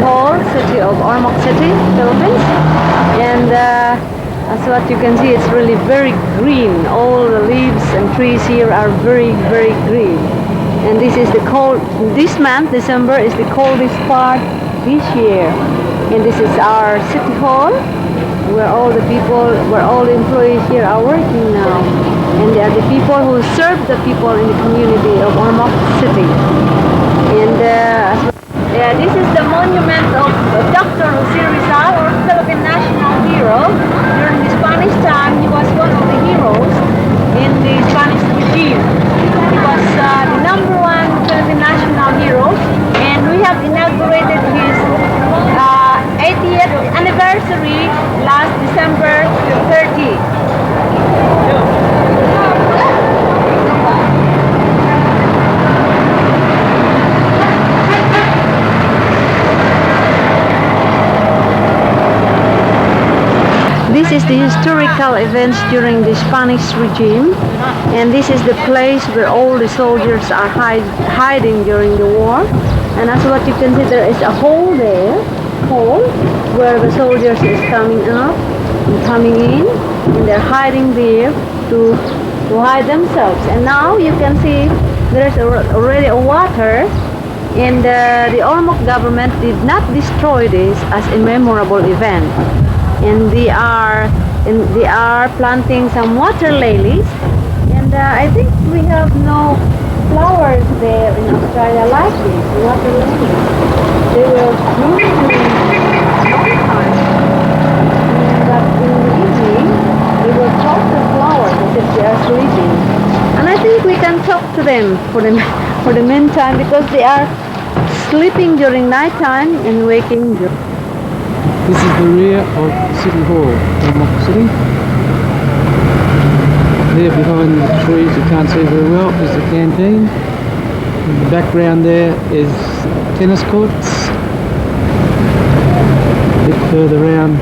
Hall, city of Ormoc City, Philippines. And as what you can see, it's really very green. All the leaves and trees here are very, very green. And this is the cold, this month, December, is the coldest part this year. And this is our city hall, where all the people, where all the employees here are working now. And they are the people who serve the people in the community of Ormoc City. And yeah, this is the monument of Dr. Jose Rizal, or Philippine national hero. During the Spanish time, he was one of the heroes in the Spanish regime. He was the #1 Philippine national hero, and we have inaugurated his 80th anniversary last December 30. This is the historical events during the Spanish regime, and this is the place where all the soldiers are hiding during the war. And as what you can see, there is a hole there, where the soldiers is coming up and coming in, and they're hiding there to hide themselves. And now you can see there's already a water, and the Ormoc government did not destroy this as a memorable event. And they are planting some water lilies, and I think we have no flowers there in Australia like this, water lilies. They will bloom in nighttime, but in the evening they will talk the flowers as if they are sleeping. And I think we can talk to them for the meantime, because they are sleeping during nighttime and waking during. This is the rear of City Hall, Ormoc City. There behind the trees, you can't see very well, is the canteen. In the background there is tennis courts. A bit further round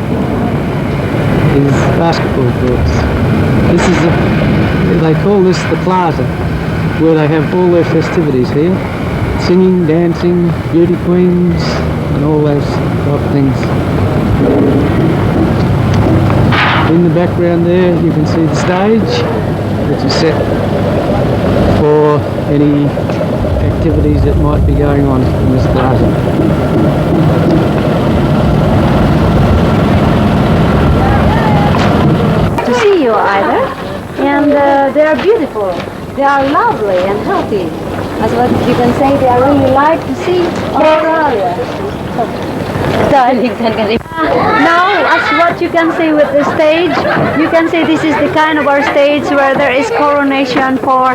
is basketball courts. This is they call this the plaza, where they have all their festivities here. Singing, dancing, beauty queens, and all those type of things. In the background there you can see the stage, which is set for any activities that might be going on in this plaza. To see you either, and they are beautiful, they are lovely and healthy. As what you can say, they are really like to see Australia. Now, as what you can see with the stage, you can say this is the kind of our stage where there is coronation for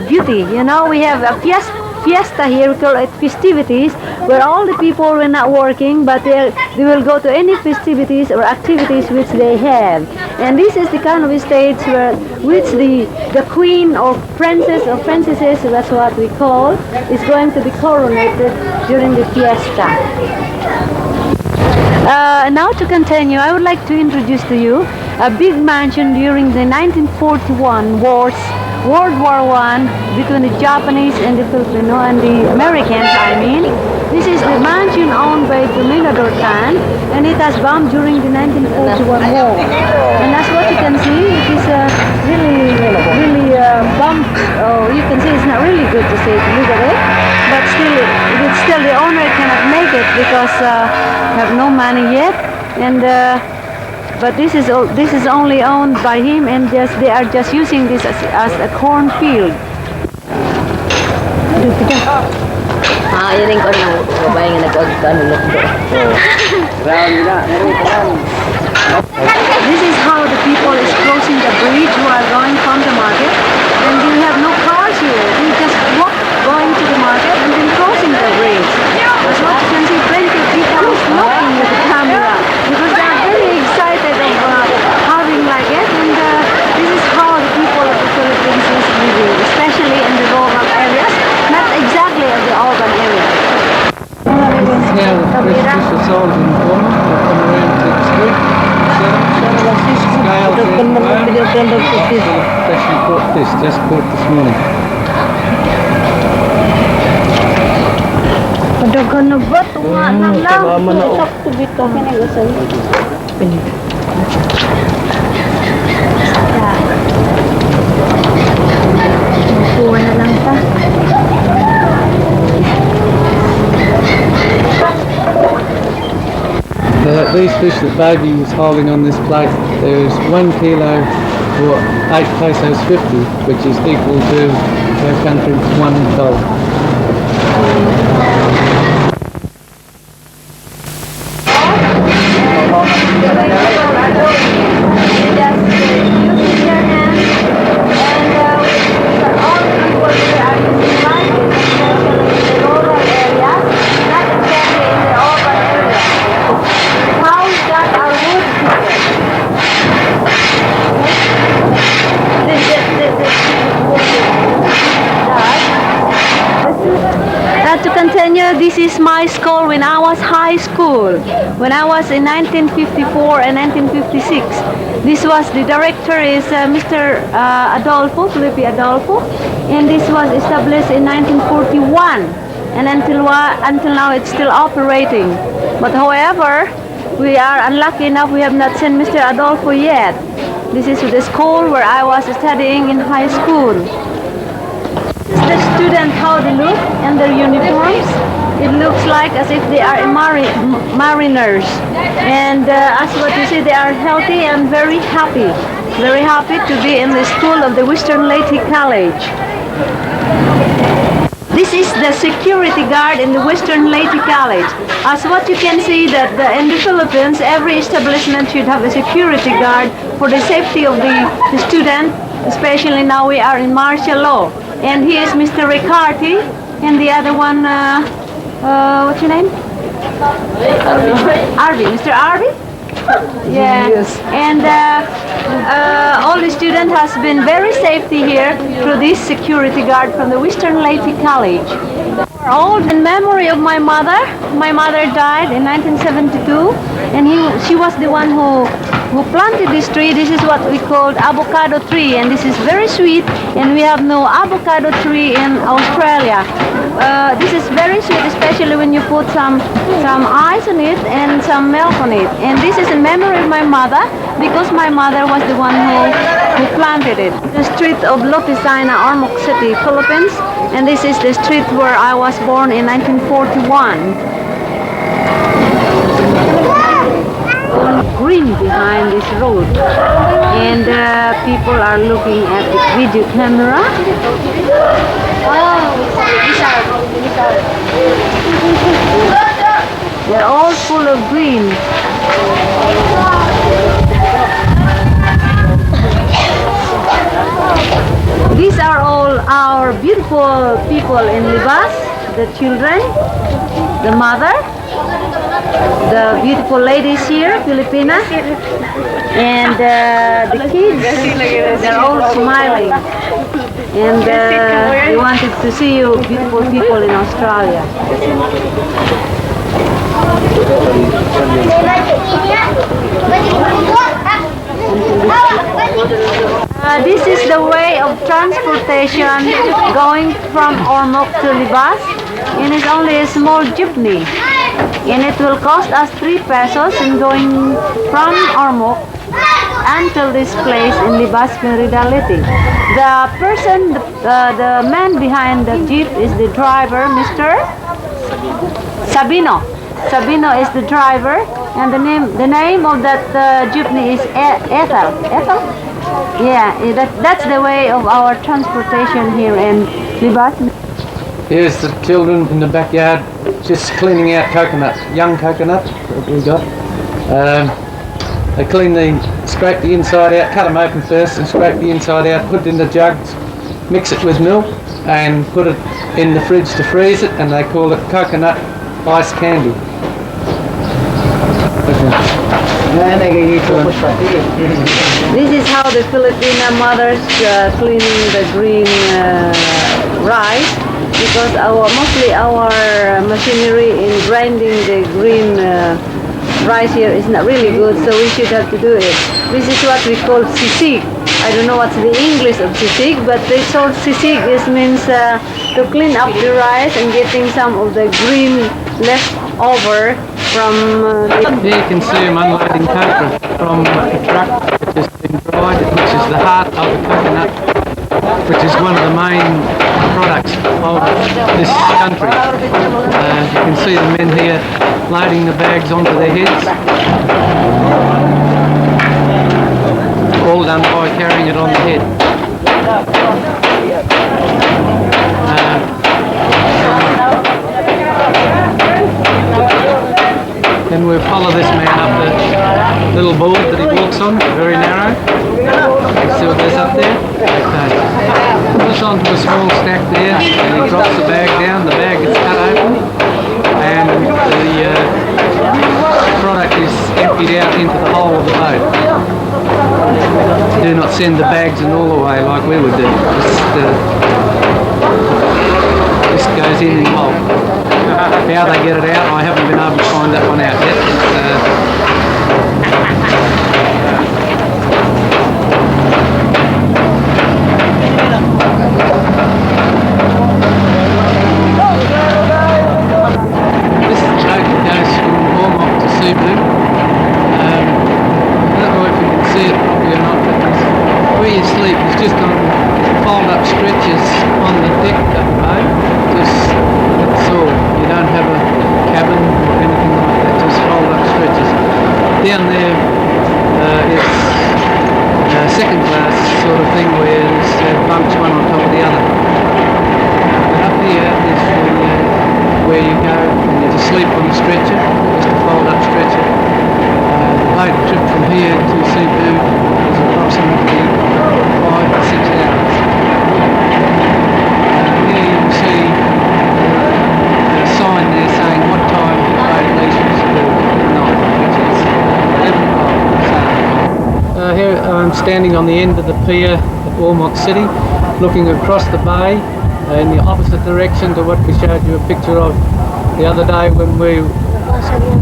beauty. You know, we have a fiesta here, we call it festivities, where all the people were not working, but they will go to any festivities or activities which they have. And this is the kind of stage which the queen or princess or princesses, that's what we call, is going to be coronated during the fiesta. Now to continue, I would like to introduce to you a big mansion during the 1941 World War I between the Japanese and the Filipino and the Americans, I mean. This is the mansion owned by Dominador Tan, and it has bombed during the 1941 war. And that's what you can see, it is really bombed. Oh, you can see it's not really good to see, to look at it, but still the owner cannot make it because have no money yet, and but this is only owned by him, and they are just using this as a cornfield. This is how the people is crossing the bridge who are going from the market, and you have no cars here. You just walk going to the market and then crossing the bridge. That's what you can see. Plenty of people is looking at the camera because they are very excited of having like it, and this is how the people of the Philippines is living, especially in the rural areas, not exactly in the urban areas. This is how the fresh fish are sold in Ormoc. They come around to the street, scales freshly caught fish, just caught this morning. Dagan na ba? Tunga na lang. Tama na, oh. Sakto bito. Kinagasan. Kuha na lang ta. These fish that Baby was holding on this plate, there's 1 kilo for 8 pesos 50, which is equal to our country's $1. To continue, this is my school when I was high school, when I was in 1954 and 1956. This was, the director is Mr. Adolfo, Felipe Adolfo, and this was established in 1941, and until now it's still operating. But however, we are unlucky enough we have not seen Mr. Adolfo yet. This is the school where I was studying in high school. The students, how they look and their uniforms, it looks like as if they are mariners, and as what you see, they are healthy and very happy to be in the school of the Western Leyte College. This is the security guard in the Western Leyte College. As what you can see, that in the Philippines, every establishment should have a security guard for the safety of the student, especially now we are in martial law. And he is Mr. Riccardi, and the other one, what's your name? Arby, Mr. Arby? Yeah. Yes. And all the students has been very safety here through this security guard from the Western Leyte College. All in memory of my mother. My mother died in 1972, and she was the one who planted this tree. This is what we called avocado tree, and this is very sweet, and we have no avocado tree in Australia. This is very sweet, especially when you put some ice on it and some milk on it. And this is in memory of my mother, because my mother was the one who planted it. The street of Lopisana, Ormoc City, Philippines, and this is the street where I was born in 1941. Green behind this road, and people are looking at the video camera. They're all full of green. These are all our beautiful people in Libas, the children, the mother, the beautiful ladies here, Filipinas, and the kids, they're all smiling. And we wanted to see you beautiful people in Australia. This is the way of transportation going from Ormoc to Libas, and it's only a small jeepney, and it will cost us 3 pesos in going from Ormoc until this place in Libas, Merida Leyte. The person, the man behind the jeep is the driver, Mr. Sabino. Sabino is the driver, and the name of that jeepney is Ethel. Ethel? Yeah, that's the way of our transportation here in Libas. Here's the children in the backyard just cleaning out coconuts, young coconuts that we got. They scrape the inside out, cut them open first and scrape the inside out, put it in the jugs, mix it with milk and put it in the fridge to freeze it, and they call it coconut ice candy. This is how the Filipino mothers cleaning the green rice, because mostly our machinery in grinding the green rice here is not really good, so we should have to do it. This is what we call sisig. I don't know what's the English of sisig, but they told sisig means to clean up the rice and getting some of the green left over from Here you can see them unloading copra from the truck which has been dried, which is the heart of the coconut, which is one of the main products of this country. You can see the men here loading the bags onto their heads, all done by carrying it on the head. Then we'll follow this man up the little board that he walks on, very narrow. See what goes up there? Okay. Push onto the small stack there, and he drops the bag down. The bag is cut open, and the product is emptied out into the hole of the boat. Do not send the bags and all away like we would do. This goes in the hole. How they get it out, I haven't been able to find that one out yet. This is the boat that goes from Ormoc to Cebu. I don't know if you can see it properly or not, but where you sleep is just on fold-up stretchers on the deck of the boat. That's all. You don't have a cabin or anything like that, just fold-up stretchers. Down there is a second class sort of thing where there's bunks one on top of the other. But up here is where you go and you just sleep on the stretcher, just a fold-up stretcher. The boat trip from here to Cebu is approximately 5 to 6 hours. Here you can see a sign there saying what time the boat leaves from Cebu tonight, which is 11 o'clock. Here I'm standing on the end of the pier at Ormoc City, looking across the bay in the opposite direction to what we showed you a picture of the other day when we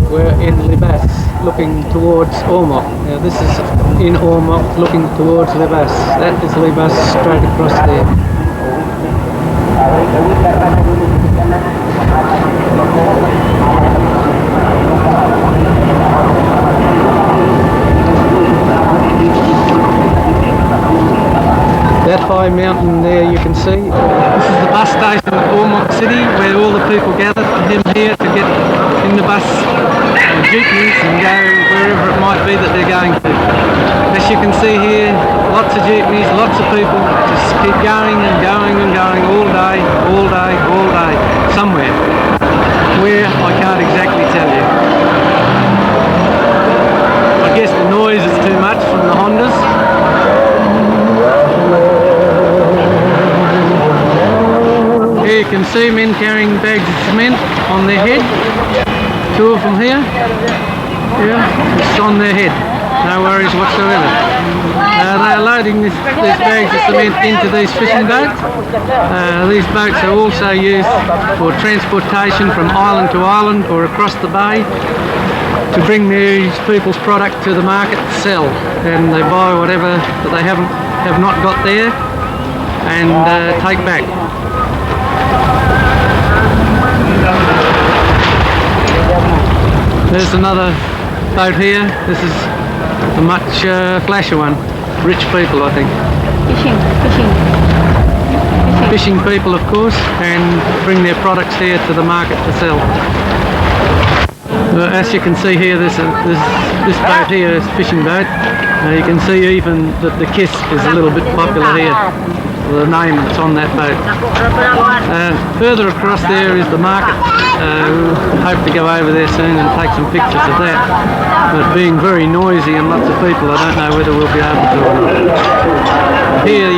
were in Libas, looking towards Ormoc. Now this is in Ormoc, looking towards Libas. That is Libas straight across there. That high mountain there you can see. This is the bus station at Ormoc City where all the people gather here to get in the bus or jeepneys and go wherever it might be that they're going to. As you can see here, lots of jeepneys, lots of people just keep going and going and going all day, all day, all day, somewhere. Where, I can't exactly tell you. I guess the noise is too much from the Hondas. Here you can see men carrying bags of cement on their head. Two of them here. Yeah, it's on their head. No worries whatsoever. They are loading these bags of cement into these fishing boats. These boats are also used for transportation from island to island or across the bay to bring these people's product to the market to sell. And they buy whatever that they have not got there and take back. There's another boat here. This is a much flashier one. Rich people, I think. Fishing people, of course, and bring their products here to the market to sell. As you can see here, this boat here is a fishing boat. You can see even that the kiss is a little bit popular here. The name that's on that boat. Further across there is the market. We hope to go over there soon and take some pictures of that. But being very noisy and lots of people, I don't know whether we'll be able to or not. Here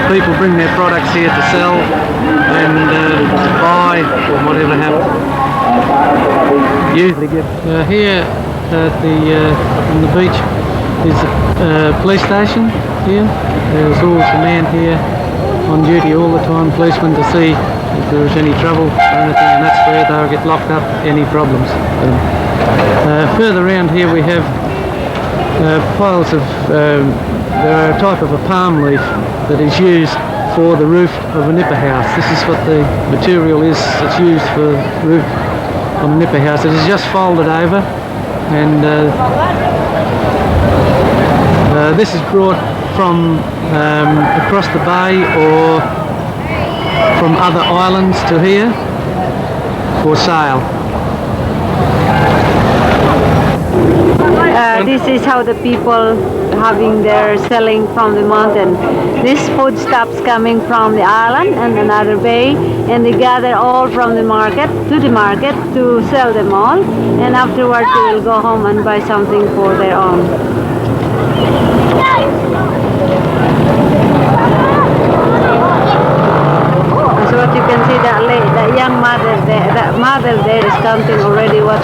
people bring their products here to sell and to buy or whatever happens. Usually here on the beach is a police station here. There's always a man here on duty all the time, policeman, to see if there's any trouble or anything, and that's where they'll get locked up, any problems. Further around here we have piles of they're a type of a palm leaf that is used for the roof of a nipper house. This is what the material is that's used for the roof of a nipper house. It is just folded over, and this is brought from across the bay or from other islands to here for sale. This is how the people having their selling from the mountain. This foodstuffs coming from the island and another bay, and they gather all from the market to sell them all, and afterwards they will go home and buy something for their own. So what you can see, that young mother there, that mother there is counting already what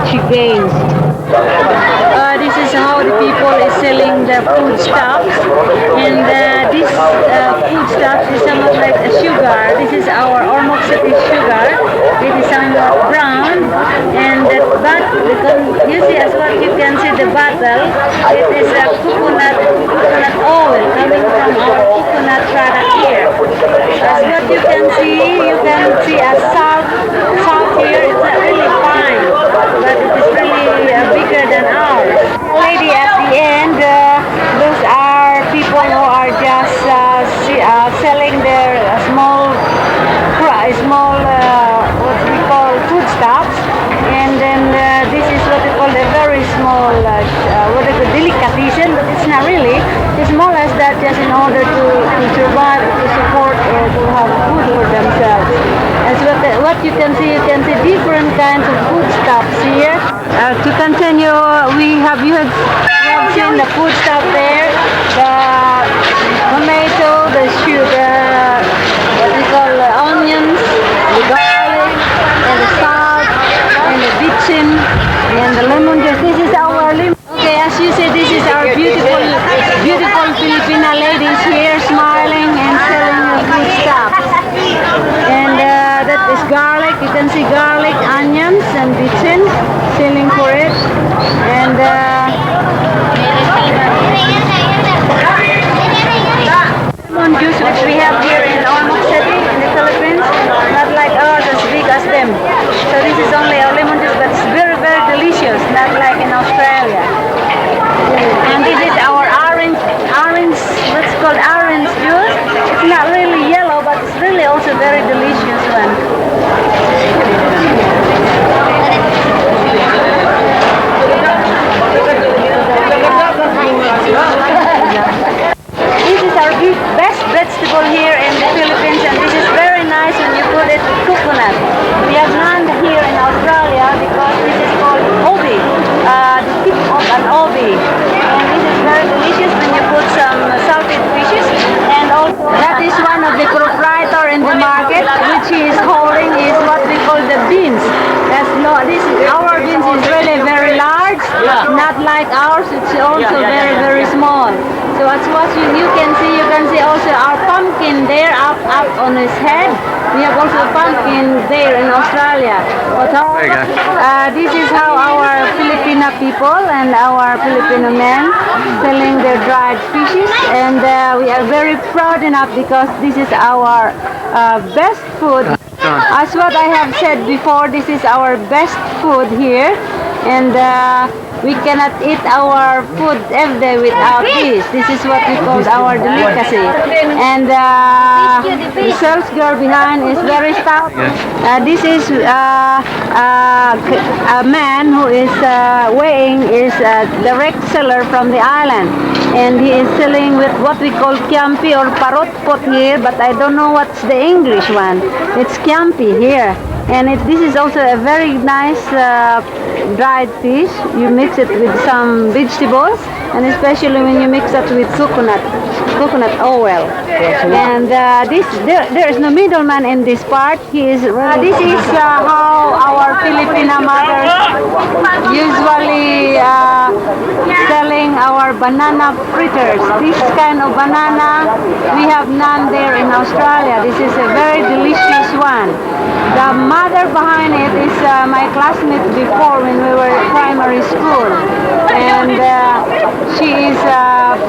she gains. This is how the people is selling their foodstuffs, and this foodstuffs is somewhat like a sugar. This is our Ormoc City sugar. It is somewhat brown, and but you see, as what you can see, the bottle, it is a coconut oil coming from our coconut product here. As what you can see a salt here. It's not really fine, but it is really bigger than ours. Lady at the end, those are people who are just selling their small what we call foodstuffs, and then this is what we call a very small delicatessen, but it's not really. It's more or less that just in order to survive, to support, or to have food for themselves. As what you can see different kinds of foodstuffs here. To continue, you have seen the foodstuff there, the tomato, the sugar, what we call onions, the garlic, and the salt, and the bitchin, and the lemon juice. This is our lemon. Okay, as you see, this is our beautiful Filipina ladies here smiling and selling the foodstuff. And that is garlic. You can see garlic, onions, and bitchin selling for it. And lemon juice, which we have here in Ormoc City in the Philippines, not like ours as big as them. So this is only our lemon juice, but it's very, very delicious, not like in Australia. And this is our orange, what's called orange juice. It's not really yellow, but it's really also very delicious one. This is our best vegetable here in the Philippines, and this is very nice when you put it with coconut. We have none here in Australia because this is called obi, the tip of an obi, and this is very delicious when you put some salted fishes. And also that is one of the proprietor in the market, which he is holding, is what we call the beans. Our beans is really very large, not like ours. It's also very, very small. So that's what you can see also our pumpkin there up on his head. We have also a pumpkin there in Australia. This is how our Filipino people and our Filipino men selling their dried fishes, and we are very proud enough because this is our best food. As what I have said before, this is our best food here, and we cannot eat our food every day without this. This is what we call our delicacy. And the sales girl behind is very stout. This is a man who is weighing, is a direct seller from the island. And he is selling with what we call kiampi or parot pot here, but I don't know what's the English one. It's kiampi here. And this is also a very nice dried fish. You mix it with some vegetables, and especially when you mix it with coconut oil. And there is no middleman in this part. This is how our Filipina mothers usually selling our banana fritters. This kind of banana, we have none there in Australia. This is a very delicious one. The mother behind it is my classmate before when we were in primary school, and she is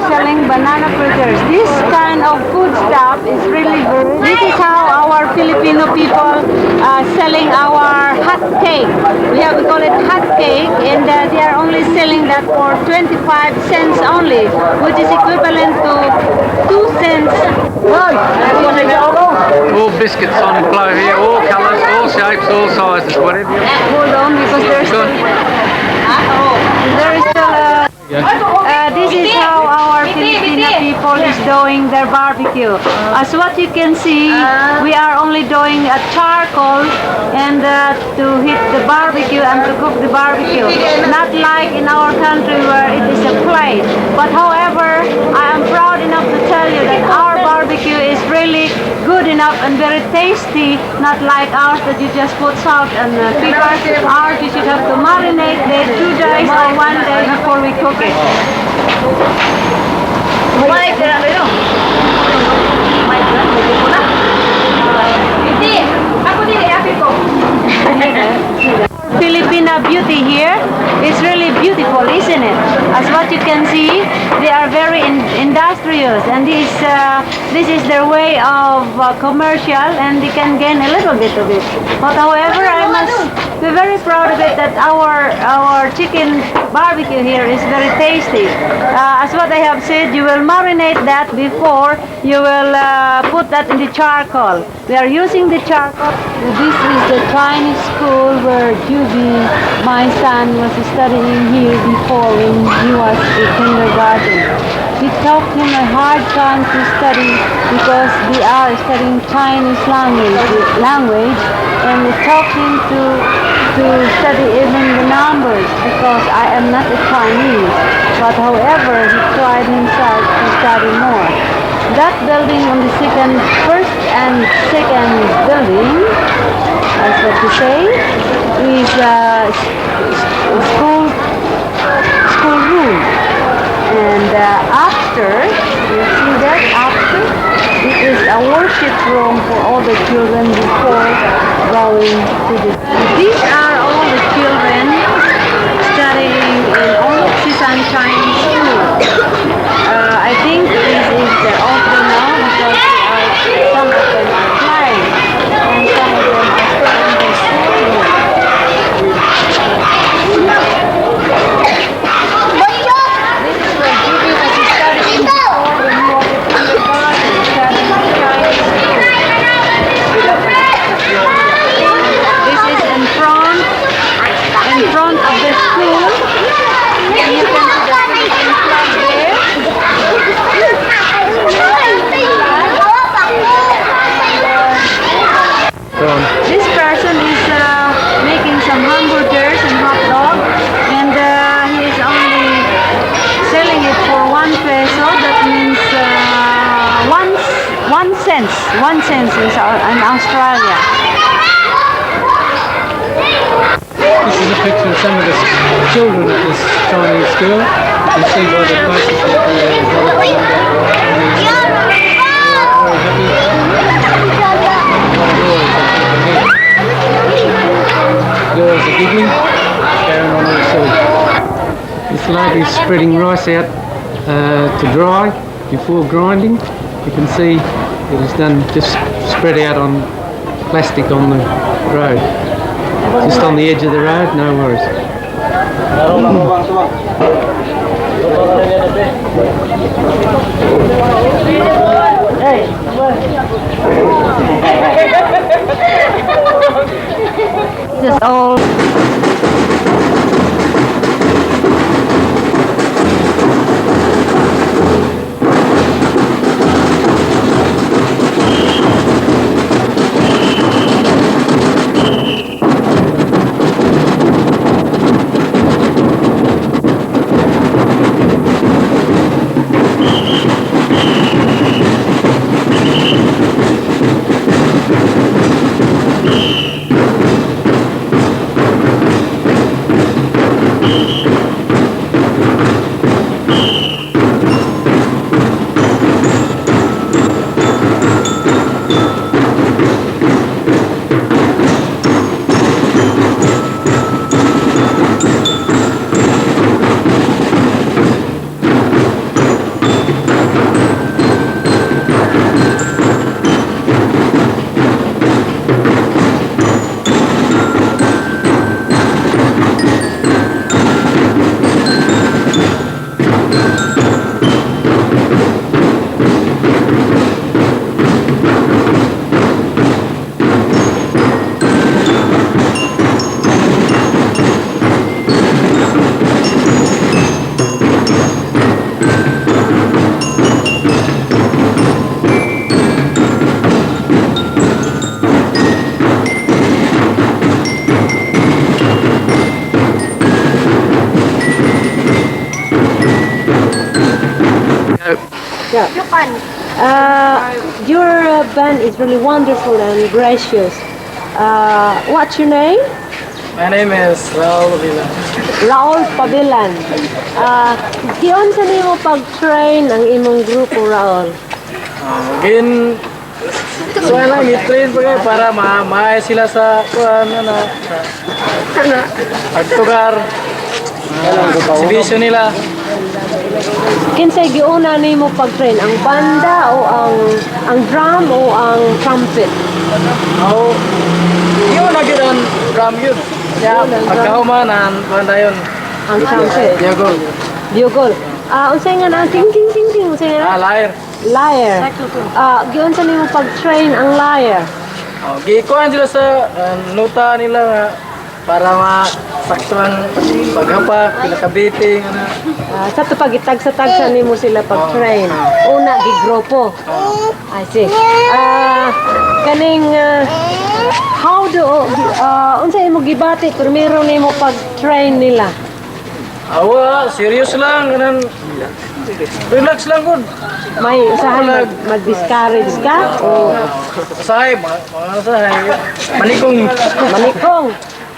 selling banana fritters. This kind of food stuff is really good. This is how our Filipino people selling our hot cake. We call it hot cake, and they are only selling that for 25 cents only, which is equivalent to 2 cents. All biscuits on display here, all colours, all shapes, all sizes, whatever you want. Hold on, because there is still this is how our Filipino people is doing their barbecue. As what you can see, we are only doing a charcoal and to heat the barbecue and to cook the barbecue. Not like in our country where it is a plate. But however, I am proud enough to tell you that our barbecue is really good enough and very tasty, not like ours that you just put salt and pepper. Ours you should have to marinate it 2 days or 1 day before we cook it. Filipina beauty here is really beautiful, isn't it? As what you can see, they are very industrious, and this is their way of commercial, and they can gain a little bit of it. But however, I must be very proud of it that our chicken barbecue here is very tasty. As what I have said, you will marinate that before you will put that in the charcoal. We are using the charcoal. This is the Chinese school where Juby, my son, was studying here before when he was in kindergarten. We taught him a hard time to study because we are studying Chinese language, and we taught him to study even the numbers because I am not a Chinese. But however, he tried himself to study more. That building on the first and second building, as what to say, is school room. And after, you see that after, it is a worship room for all the children before going to the... These are all the children studying in Ormoc City Chinese School. I think this is the open now because some of them are flying and some of them are still in the school. This is where Juby was studying before when he was in kindergarten, studying Chinese school. This is in front of the school. And you can see the Philippine flag there. This person is making some hamburgers and hot dog, and he is only selling it for 1 peso. That means 1 cent. 1 cent is in Australia. This is a picture of some of the children at this Chinese school. You can see by the places that girls are giggling, carrying on all silly. This lady's spreading rice out to dry before grinding. You can see it is done just spread out on plastic on the road. Just on the edge of the road, no worries. Just all. Your band is really wonderful and gracious. What's your name? My name is Raul Villa. Raul Pabilan. Kiyon sa nimo pag-train ang imong grupo, Raul? So lang i-train pa kayo para maay sila sa pagtugar, exhibition nila. Kinsay giuna nimo pag-train? Ang banda o ang drum o ang trumpet? Yun na yun ang drum yun. Pagkahuman ang banda yun. Ang trumpet. Diogol. Unsay nga na ting ting ting ting unsay nga? Lyre. Lyre. Giun sa nimo pag-train ang lyre? Gikuhan sila sa nota nila nga para masakto ang paghapak, pinakabiting. Sa tupagitag sa tagsa nimo sila pag-train. Una gigrupo. I see. Kaning how do unsay imo gibati primero nimo pag-train nila? Serious lang ganun. Relax lang gud. May usahay mag-discourage ka o usahay mga usahay manikong.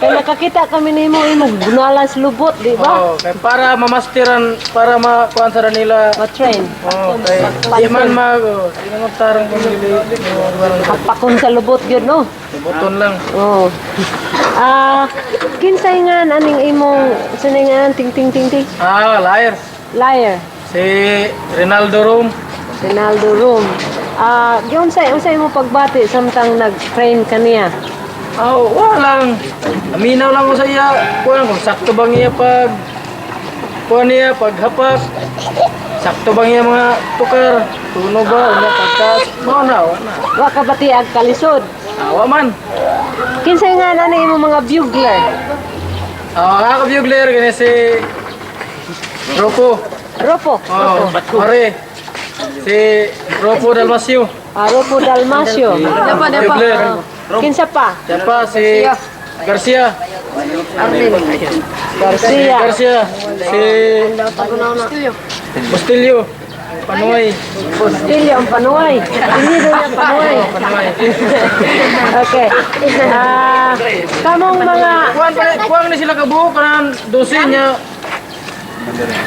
Kaya nakakita kami nimo imong bunalas lubot, di ba? Kaya para mamasteran, para makuhan sa nila. Ma-train. Di man magtarang pamili. Kapakon sa lubot yun, no? Lubuton lang. Kinsay nga aning imong sanay nga ting ting ting ting. Lyre. Lyre. Si Rinaldo Room. Unsay mo pagbati samtang nag-train kaniya? Walang. Aminaw lang ko sa iya. Kung sakto bang iya paghapak. Sakto bang iya mga tukar. Tuno ba? Pagkas. Wala. Wa ka bati ag kalisod. Man. Kinsay nga nani imong mga bugler? Ako bugler. Gani si Ropo. Ore. Si Ropo Dalmasio. Ropo Dalmasio. Bugler. Kinsa pa? Siapa si Garcia. Garcia. Si Bustilyo. Panuay. Bustilyo ang Panuay. Hindi doon yung Panuay. Okay. Kamong mga kuwang ni sila kabuo kanang dosin niya.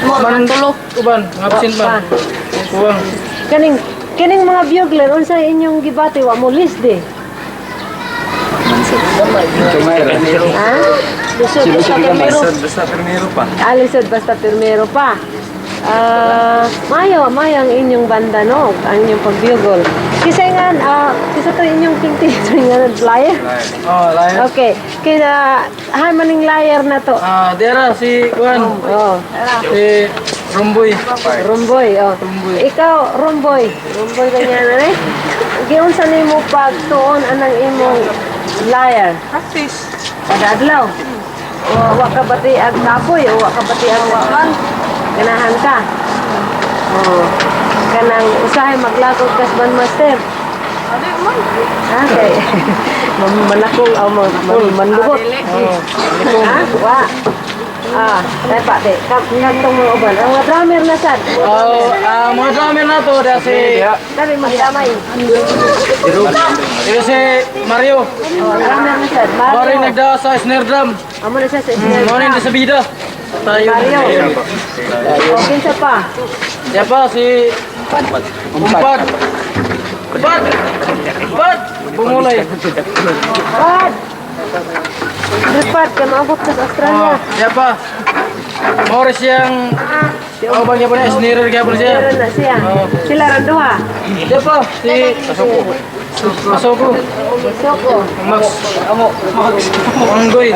Mantulo uban, ngapsin man. Kuwang. Kining mga bugler unsa inyong gibati wa mo list di? Lisod basta primero pa. Mayo ang inyong banda, no? Ang inyong pagbugol. Kisay nga, kisa to inyong tingting nga lyre? Lyre. Okay. Kaya, maning lyre na to? Dera si Juan. Si Rumboy. Ikaw, Rumboy ba niya na eh? Giunsa nimo pagtuon anang imong lyre? Practice. Kadadlaw. Wa ka bati ag kapoy o wa ka bati ag wakan. Ganahan ka. Kanang usahay maglakog kas bandmaster. Okay. Manakong manlubot. Wa. Dai pa de. Kantong mo uban. Ang mga drummer na sad. Mga drummer na to si Dali magdamay. si Mario. Drummer na sad. Mario nagda sa snare drum. Amo na siya sa snare. Morning sa bida. Mario. Kinsa pa? Siapa si Umpat. Bumulay. Lipat ka maabot sa Australia. Siapa? Morris yang bang siapa nih? Snare kaya pun siya. Meron na siya. Sila rin duha. Siapa? Si Masoko. Max. Anggoy.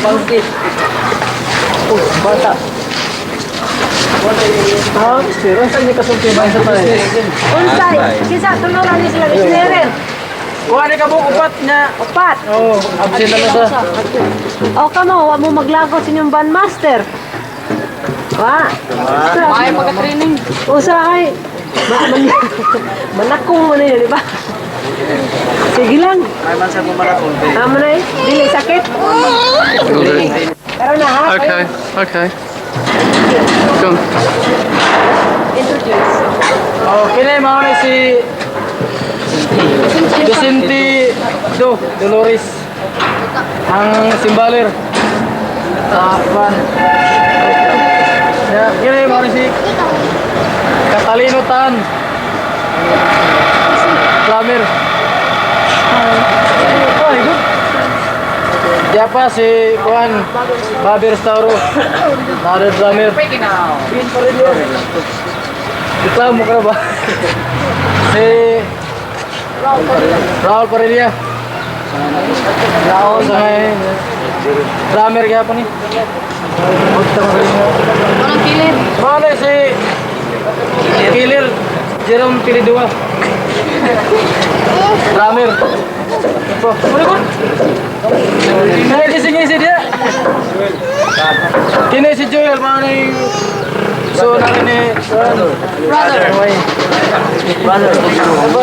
Pangkit. Bata. Serius ini kasulti bangsa pa rin. Unsay, kisa tunuran ni sila snare. Kuha ni ka buong upat niya. Upat. Absent na sa. Kamo, wa mo maglagot sa inyong bandmaster. Ay, mag-training. Usahay. Manakong mo na yun, di ba? Sige lang. Ay man sa pumalakon. Tama na eh. Dili sakit. Pero na ha? Okay. Come. Introduce. Okay na, mga na si Vicente Dolores. Ang simbaler. Pan. Kini mga na si Catalino Tan. Plumber. Oh, good. Dia pa si Juan Baber Stauro. Nada drummer. Reklamo ka ba? Si Raul Parelia. Raul sa drummer kaya pa ni. Walang kilir. Mana si Kilir Jerome Pilidua. Drummer. Apa? Mana ngisi dia? Kini si Joel mana yung so na ini brother. Apa?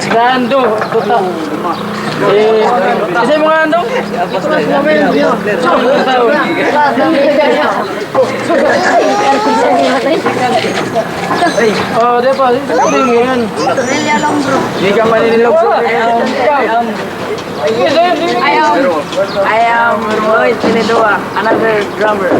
Gando, tuta. Kasi mga andong? Oh, dia pa. Ini yan. Di ka maninilog. I am Lloyd Pinedua, another drummer.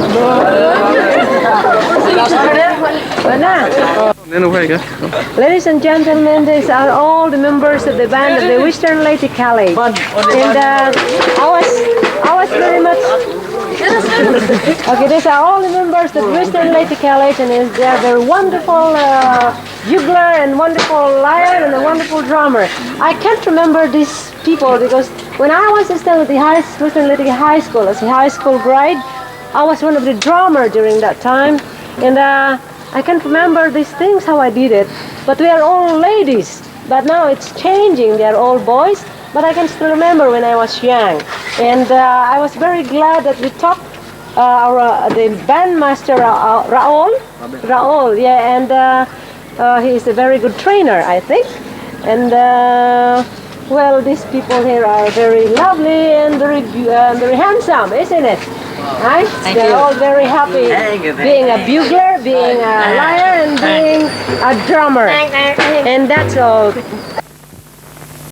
Ladies and gentlemen, these are all the members of the band of the Western Lady College. And I was very much... Okay, these are all the members of Western Lady College, and they are very wonderful bugler and wonderful lyre and a wonderful drummer. I can't remember these people because when I was still at the Western Lady High School, as a high school grade, I was one of the drummers during that time, and I can't remember these things how I did it. But we are all ladies. But now it's changing. They are all boys. But I can still remember when I was young, and I was very glad that we talked. The bandmaster Raul, yeah, and he is a very good trainer, I think. And well, these people here are very lovely and very handsome, isn't it? Right? They're all very happy being a bugler, being a lyre, and being a drummer. And that's all.